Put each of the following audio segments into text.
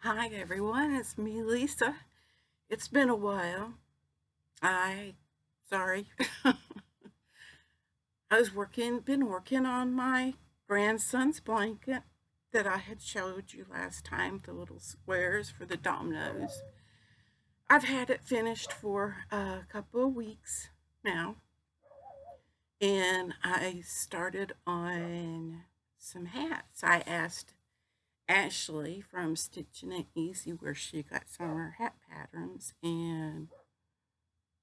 Hi everyone, it's me, Lisa. It's been a while. I sorry. Been working on my grandson's blanket that I had showed you last time, the little squares for the dominoes. I've had it finished for a couple of weeks now, and I started on some hats. I asked Ashley from Stitching It Easy where she got some of her hat patterns, and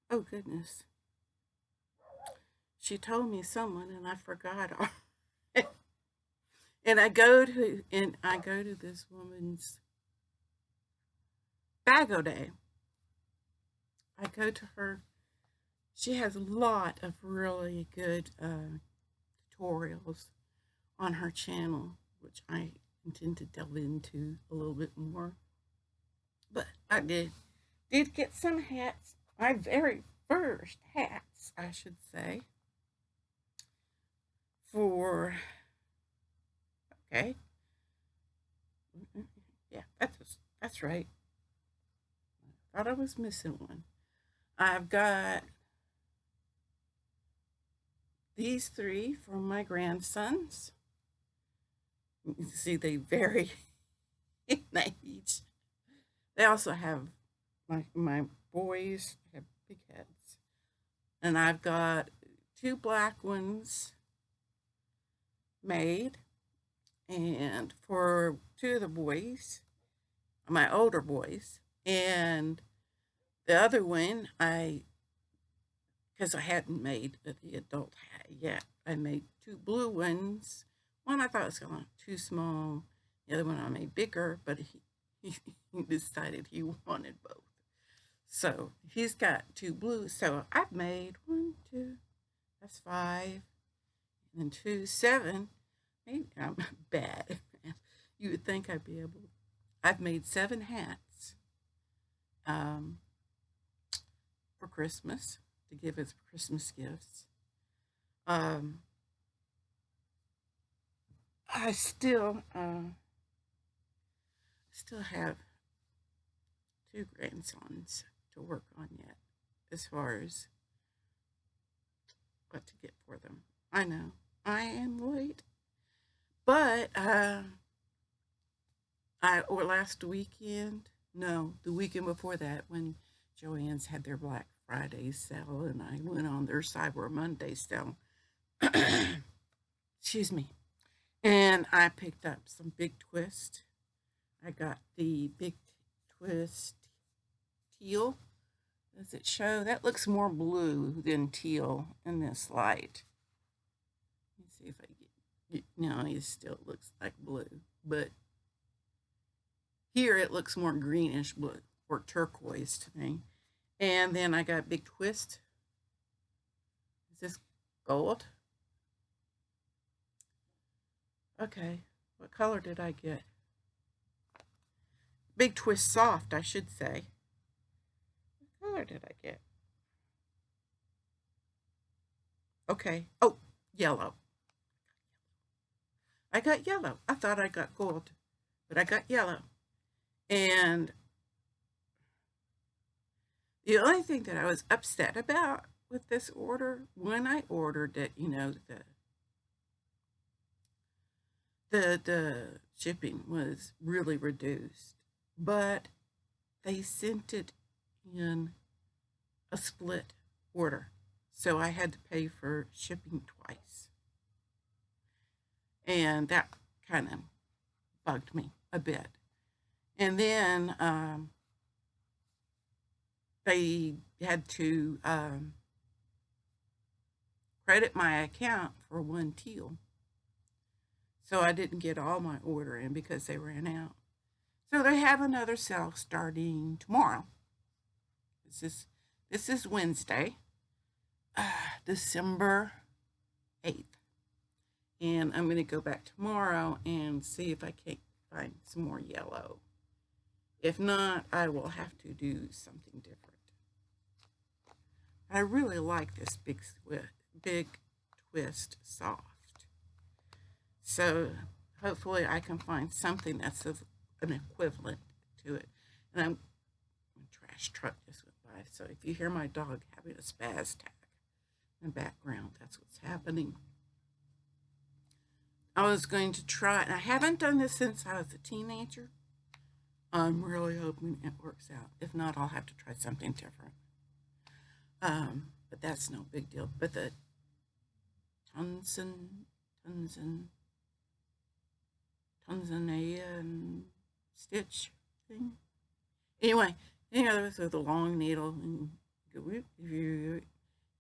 oh goodness, she told me someone and I forgot all. And I go to this woman's Bago Day. I go to her. She has a lot of really good tutorials on her channel, which I intend to delve into a little bit more. But I did get some hats. My very first hats, I should say, for okay. Yeah, that's right. Thought I was missing one. I've got these three for my grandsons. You can see they vary in age. They also have my boys have big heads, and I've got two black ones made, and for two of the boys, my older boys, and the other one I because I hadn't made the adult hat yet. I made two blue ones. One I thought was going too small. The other one I made bigger, but he decided he wanted both. So he's got two blues. So I've made one, two, that's five, and then two, seven. Maybe I'm bad. You would think I'd be able. I've made seven hats um, for Christmas to give as Christmas gifts. Um, I still have two grandsons to work on yet, as far as what to get for them. I know I am late, but or last weekend, no, the weekend before that, when Joann's had their Black Friday sale, and I went on their Cyber Monday sale. Excuse me, and I picked up some Big Twist. I got the Big Twist teal. Does it show? That looks more blue than teal in this light. Let me see if I get. No, it still looks like blue, but here it looks more greenish blue or turquoise to me. And then I got Big Twist. Is this gold? Okay. What color did I get? Big Twist Soft, I should say. What color did I get? Okay. Oh, yellow. I got yellow. I thought I got gold, but I got yellow. And the only thing that I was upset about with this order, when I ordered it, the shipping was really reduced, but they sent it in a split order. So I had to pay for shipping twice. And that kind of bugged me a bit. And then they had to credit my account for one teal. So I didn't get all my order in because they ran out. So they have another sale starting tomorrow. This is this is Wednesday, December 8th. And I'm going to go back tomorrow and see if I can't find some more yellow. If not, I will have to do something different. I really like this big twist soft. So hopefully I can find something that's an equivalent to it. And a trash truck just went by. So if you hear my dog having a spaz attack in the background, that's what's happening. I was going to try, and I haven't done this since I was a teenager. I'm really hoping it works out. If not, I'll have to try something different. But that's no big deal. But the Tanzan, Tanzanian stitch thing. Anyway, those with a long needle, and you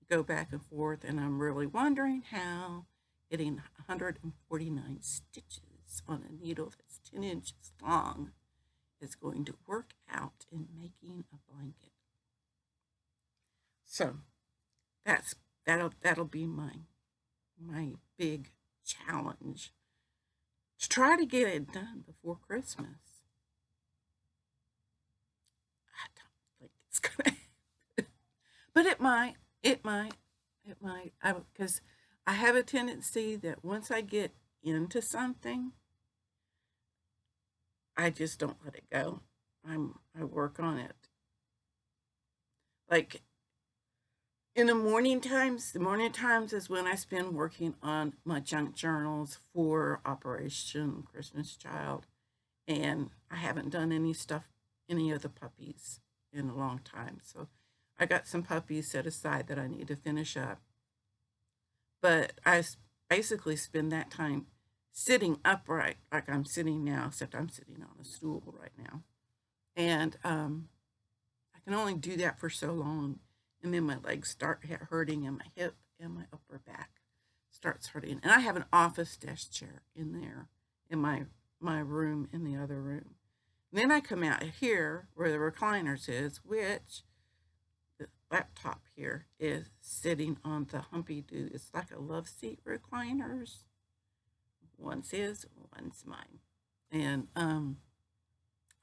go back and forth, and I'm really wondering how getting 149 stitches on a needle that's 10 inches long is going to work out in making a blanket. So that'll be my big challenge to try to get it done before Christmas. I don't think it's gonna happen. But it might, because I have a tendency that once I get into something, I just don't let it go. I work on it. Like in the morning times is when I spend working on my junk journals for Operation Christmas Child. And I haven't done any of the puppies in a long time. So I got some puppies set aside that I need to finish up. But basically spend that time sitting upright like I'm sitting now, except I'm sitting on a stool right now. And I can only do that for so long. And then my legs start hurting, and my hip and my upper back starts hurting. And I have an office desk chair in there in my room in the other room. And then I come out here where the recliners is, which the laptop here is sitting on the Humpy Doo. It's like a love seat recliners. One's his, one's mine. And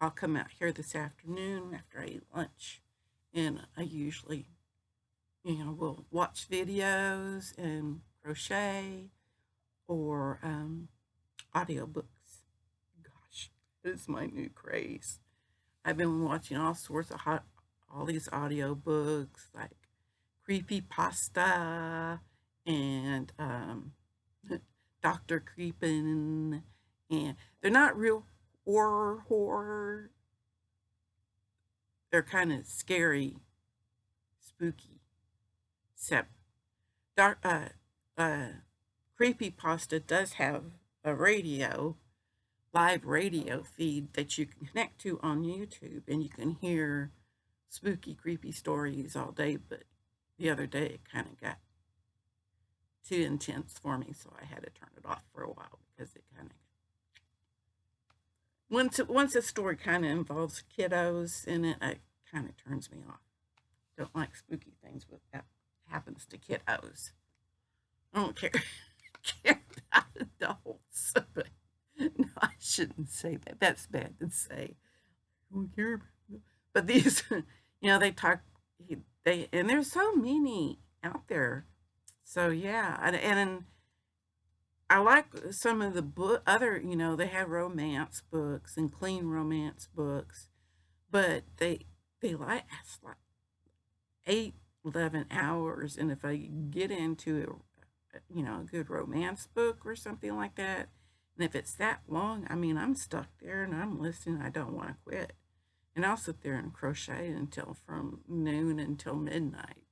I'll come out here this afternoon after I eat lunch, and I usually, will watch videos and crochet or audiobooks. Gosh, it's my new craze. I've been watching all sorts of all these audiobooks like Creepy Pasta and Dr. Creepin', and they're not real horror. They're kind of scary, spooky. Except dark, Creepy Pasta does have a live radio feed that you can connect to on YouTube, and you can hear spooky, creepy stories all day. But the other day, it kind of got too intense for me, so I had to turn it off for a while because it kind of once a story kind of involves kiddos in it, it kind of turns me off. Don't like spooky things with that happens to kiddos. I don't care, care about adults. But no, I shouldn't say that. That's bad to say. I don't care about them. But these, they talk. And there's so many out there. So yeah, and I like some of the other. They have romance books and clean romance books, but they last like 8, 11 hours. And if I get into a good romance book or something like that, and if it's that long, I mean, I'm stuck there and I'm listening. I don't want to quit. And I'll sit there and crochet until from noon until midnight.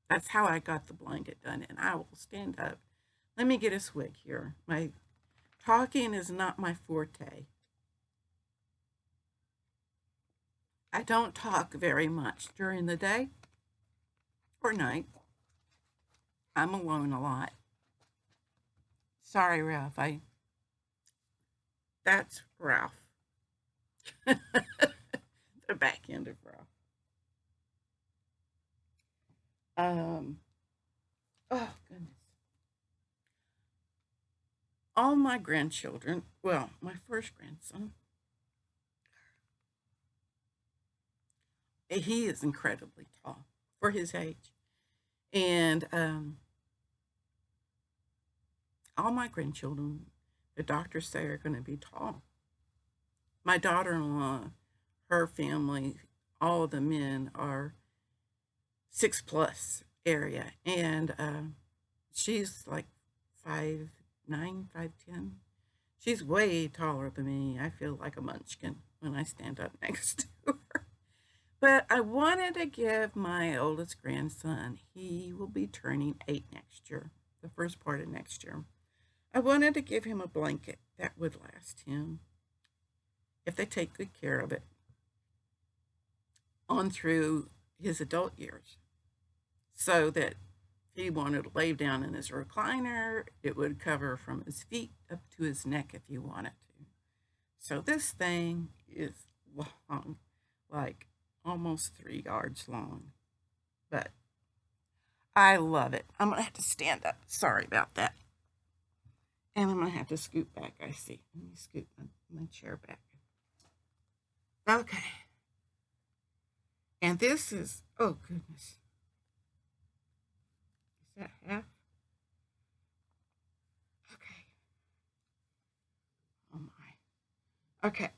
That's how I got the blanket done. And I will stand up. Let me get a swig here. My talking is not my forte. I don't talk very much during the day or night. I'm alone a lot. Sorry, Ralph. That's Ralph. The back end of Ralph. Oh goodness. All my grandchildren, well, my first grandson, he is incredibly tall for his age. And all my grandchildren, the doctors say, are going to be tall. My daughter in law, her family, all of the men are 6+ area, and she's like 5'9", 5'10". She's way taller than me. I feel like a munchkin when I stand up next to her. But I wanted to give my oldest grandson, he will be turning 8 next year, the first part of next year. I wanted to give him a blanket that would last him, if they take good care of it, on through his adult years. So that if he wanted to lay down in his recliner, it would cover from his feet up to his neck if you wanted to. So this thing is long, like almost 3 yards long. But I love it. I'm going to have to stand up. Sorry about that. And I'm going to have to scoot back, I see. Let me scoot my chair back. Okay. And this is, oh goodness. Is that half? Okay. Oh my. Okay.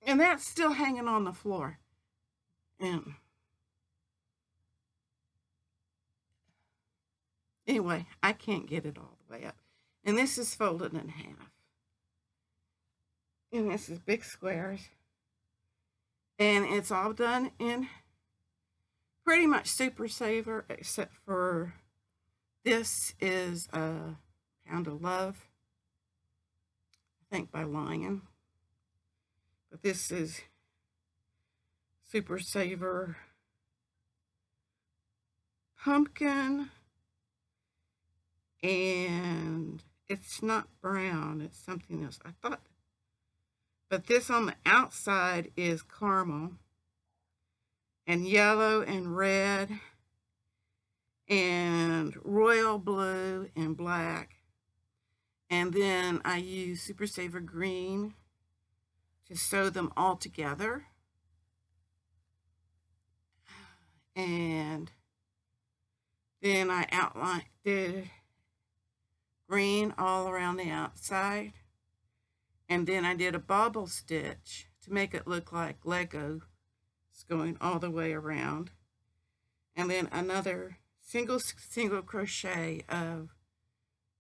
And that's still hanging on the floor. And anyway, I can't get it all the way up. And this is folded in half. And this is big squares. And it's all done in pretty much Super Saver, except for this is a Pound of Love, I think by Lion. But this is Super Saver Pumpkin, and it's not brown, it's something else. I thought, but this on the outside is caramel and yellow and red and royal blue and black. And then I use Super Saver green to sew them all together. And then I did green all around the outside. And then I did a bobble stitch to make it look like Lego. It's going all the way around. And then another single crochet of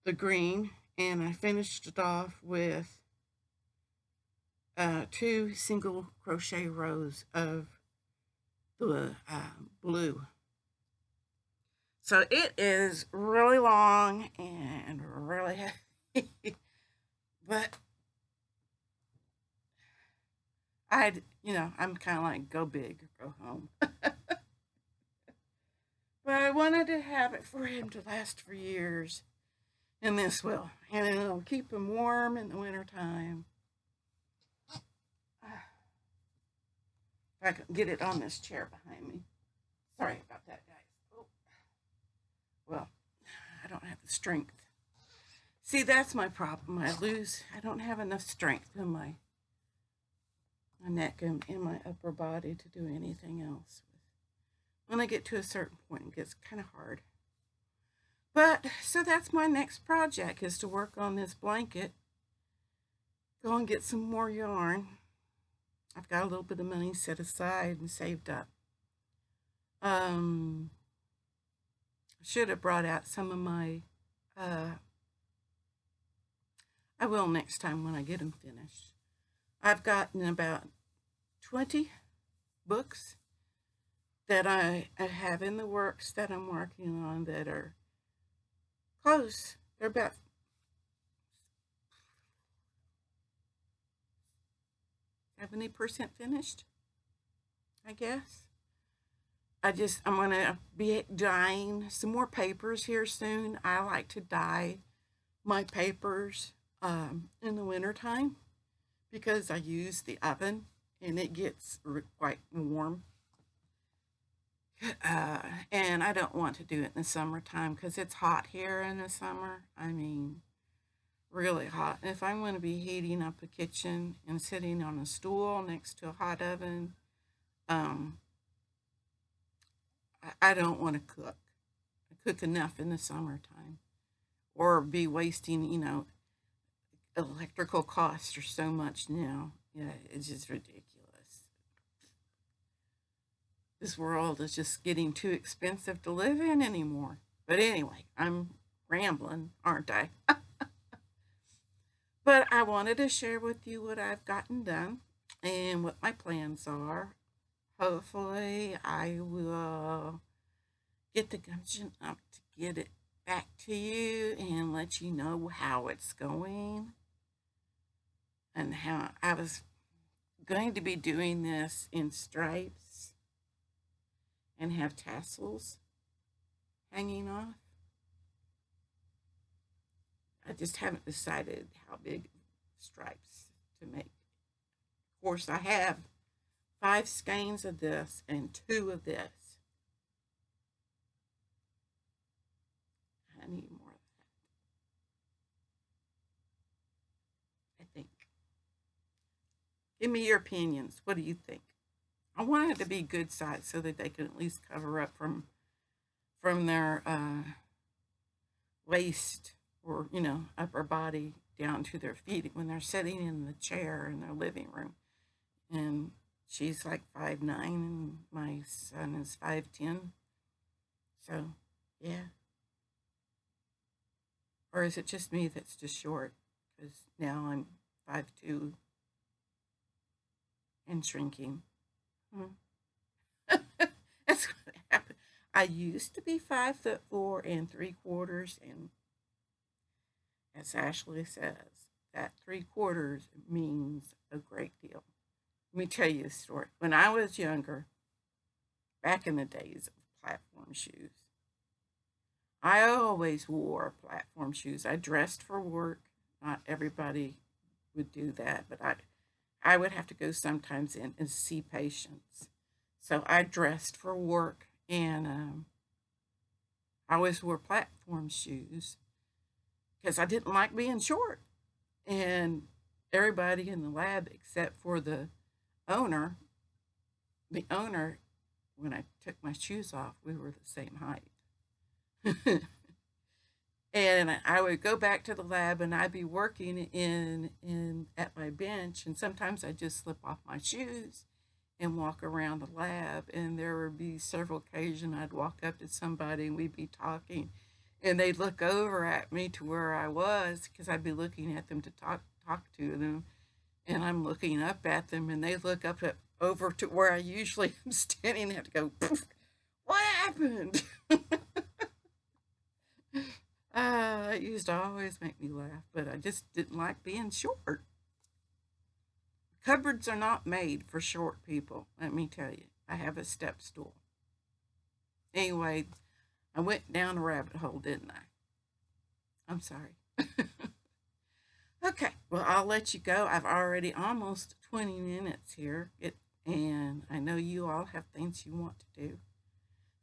the green. And I finished it off with 2 single crochet rows of the blue. So it is really long and really heavy, but I'm kind of like go big or go home. But I wanted to have it for him to last for years, and this will, and it'll keep him warm in the wintertime. If I can get it on this chair behind me. Sorry about that, guys. Oh. Well, I don't have the strength. See, that's my problem. I don't have enough strength in my neck and in my upper body to do anything else. When I get to a certain point, it gets kind of hard. But, so that's my next project, is to work on this blanket. Go and get some more yarn. I've got a little bit of money set aside and saved up. I should have brought out some of my, I will next time when I get them finished. I've gotten about 20 books that I have in the works that I'm working on that are close. They're about 70% finished, I guess. I'm going to be dyeing some more papers here soon. I like to dye my papers in the wintertime because I use the oven and it gets quite warm. And I don't want to do it in the summertime because it's hot here in the summer. I mean, really hot. And if I'm going to be heating up a kitchen and sitting on a stool next to a hot oven, I don't want to cook. I cook enough in the summertime, or be wasting, electrical costs are so much now. Yeah, it's just ridiculous. this world is just getting too expensive to live in anymore. But anyway, I'm rambling, aren't I? But I wanted to share with you what I've gotten done and what my plans are. Hopefully, I will get the gumption up to get it back to you and let you know how it's going and how I was going to be doing this in stripes and have tassels hanging off. I just haven't decided how big stripes to make. Of course, I have 5 skeins of this and 2 of this. I need more of that, I think. Give me your opinions. What do you think? I want it to be good size so that they can at least cover up from their waist or upper body down to their feet when they're sitting in the chair in their living room. And she's like 5'9" and my son is 5'10". So yeah. Or is it just me that's just short? Because now I'm 5'2" and shrinking. That's what happened. I used to be 5'4" and 3/4, and as Ashley says, that 3/4 means a great deal. Let me tell you a story. When I was younger, back in the days of platform shoes, I always wore platform shoes. I dressed for work. Not everybody would do that, but I would have to go sometimes in and see patients. So I dressed for work, and I always wore platform shoes because I didn't like being short. And everybody in the lab, except for owner, the owner, when I took my shoes off, we were the same height. And I would go back to the lab and I'd be working in at my bench, and sometimes I'd just slip off my shoes and walk around the lab, and there would be several occasions I'd walk up to somebody and we'd be talking, and they'd look over at me to where I was because I'd be looking at them to talk to them, and I'm looking up at them and they look over to where I usually am standing and have to go, "Poof, what happened?" It used to always make me laugh, but I just didn't like being short. Cupboards are not made for short people, let me tell you. I have a step stool. Anyway, I went down a rabbit hole, didn't I? I'm sorry. Okay, well, I'll let you go. I've already almost 20 minutes here, and I know you all have things you want to do.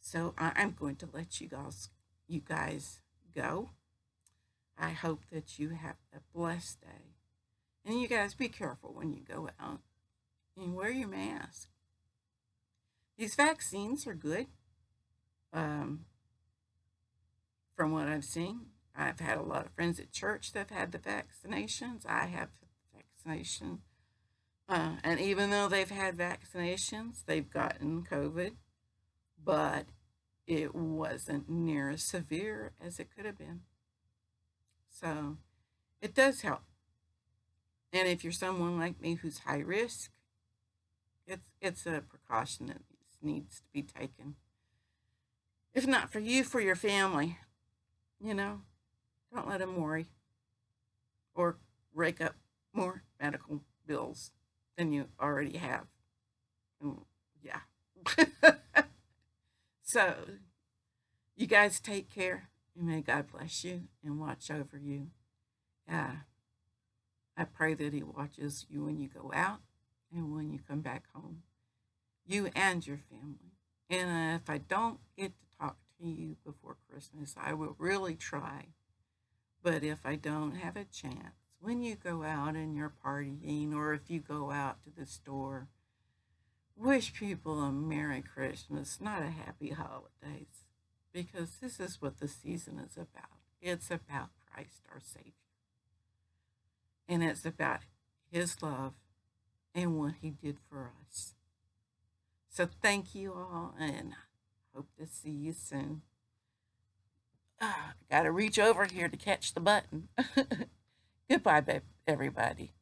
So I'm going to let you guys go. I hope that you have a blessed day. And you guys be careful when you go out and wear your mask. These vaccines are good. Um, from what I've seen, I've had a lot of friends at church that have had the vaccinations. I have vaccination. And even though they've had vaccinations, they've gotten COVID, but it wasn't near as severe as it could have been. So it does help. And if you're someone like me who's high risk, it's a precaution that needs to be taken. If not for you, for your family, you know, don't let them worry or rake up more medical bills than you already have. And yeah. So you guys take care, and may God bless you and watch over you. Yeah. I pray that He watches you when you go out and when you come back home, you and your family. And if I don't get to talk to you before Christmas, I will really try. But if I don't have a chance, when you go out and you're partying, or if you go out to the store, wish people a Merry Christmas, not a Happy Holidays, because this is what the season is about. It's about Christ our Savior. And it's about His love and what He did for us. So thank you all, and hope to see you soon. Got to reach over here to catch the button. Goodbye, everybody.